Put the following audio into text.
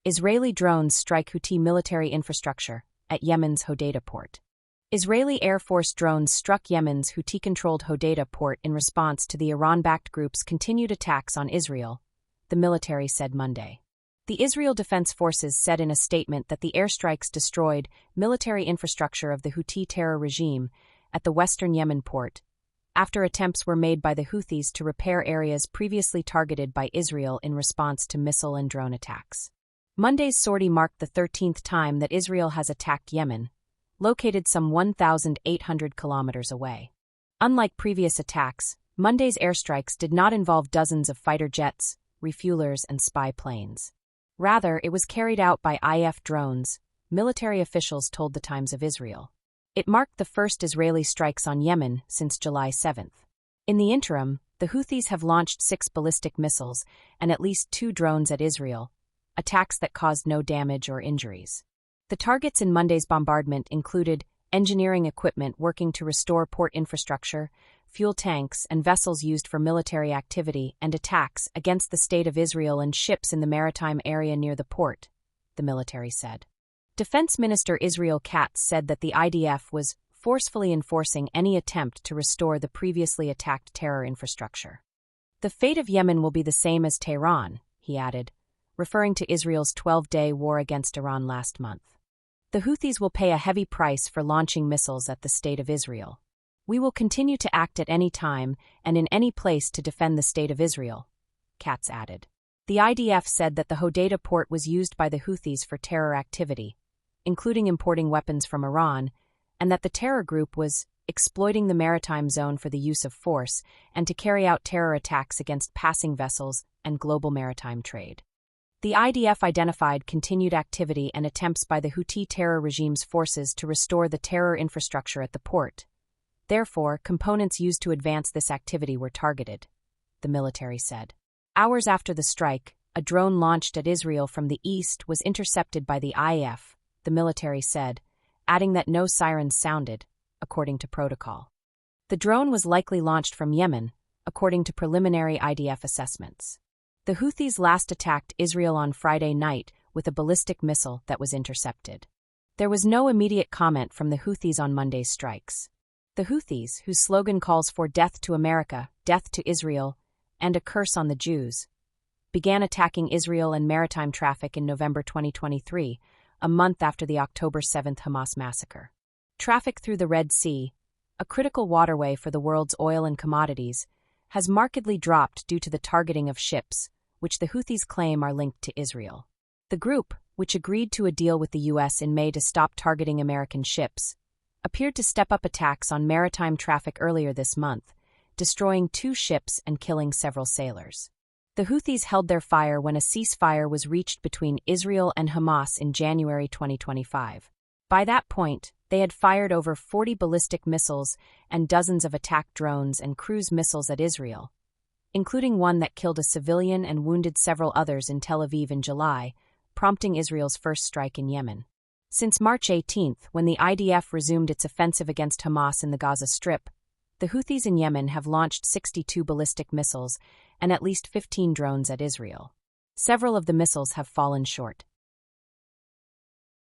Israeli drones strike Houthi military infrastructure at Yemen's Hodeida port. Israeli Air Force drones struck Yemen's Houthi-controlled Hodeida port in response to the Iran-backed group's continued attacks on Israel, the military said Monday. The Israel Defense Forces said in a statement that the airstrikes destroyed military infrastructure of the Houthi terror regime at the western Yemen port, after attempts were made by the Houthis to repair areas previously targeted by Israel in response to missile and drone attacks. Monday's sortie marked the 13th time that Israel has attacked Yemen, located some 1,800 kilometers away. Unlike previous attacks, Monday's airstrikes did not involve dozens of fighter jets, refuelers, and spy planes. Rather, it was carried out by IF drones, military officials told the Times of Israel. It marked the first Israeli strikes on Yemen since July 7. In the interim, the Houthis have launched 6 ballistic missiles and at least 2 drones at Israel, attacks that caused no damage or injuries. The targets in Monday's bombardment included engineering equipment working to restore port infrastructure, fuel tanks and vessels used for military activity, and attacks against the State of Israel and ships in the maritime area near the port, the military said. Defense Minister Israel Katz said that the IDF was forcefully enforcing any attempt to restore the previously attacked terror infrastructure. The fate of Yemen will be the same as Tehran, he added, referring to Israel's 12-day war against Iran last month. The Houthis will pay a heavy price for launching missiles at the State of Israel. We will continue to act at any time and in any place to defend the State of Israel, Katz added. The IDF said that the Hodeida port was used by the Houthis for terror activity, including importing weapons from Iran, and that the terror group was exploiting the maritime zone for the use of force and to carry out terror attacks against passing vessels and global maritime trade. The IDF identified continued activity and attempts by the Houthi terror regime's forces to restore the terror infrastructure at the port. Therefore, components used to advance this activity were targeted, the military said. Hours after the strike, a drone launched at Israel from the east was intercepted by the IF, the military said, adding that no sirens sounded, according to protocol. The drone was likely launched from Yemen, according to preliminary IDF assessments. The Houthis last attacked Israel on Friday night with a ballistic missile that was intercepted. There was no immediate comment from the Houthis on Monday's strikes. The Houthis, whose slogan calls for death to America, death to Israel, and a curse on the Jews, began attacking Israel and maritime traffic in November 2023, a month after the October 7 Hamas massacre. Traffic through the Red Sea, a critical waterway for the world's oil and commodities, has markedly dropped due to the targeting of ships, which the Houthis claim are linked to Israel. The group, which agreed to a deal with the U.S. in May to stop targeting American ships, appeared to step up attacks on maritime traffic earlier this month, destroying 2 ships and killing several sailors. The Houthis held their fire when a ceasefire was reached between Israel and Hamas in January 2025. By that point, they had fired over 40 ballistic missiles and dozens of attack drones and cruise missiles at Israel, including one that killed a civilian and wounded several others in Tel Aviv in July, prompting Israel's first strike in Yemen. Since March 18, when the IDF resumed its offensive against Hamas in the Gaza Strip, the Houthis in Yemen have launched 62 ballistic missiles and at least 15 drones at Israel. Several of the missiles have fallen short.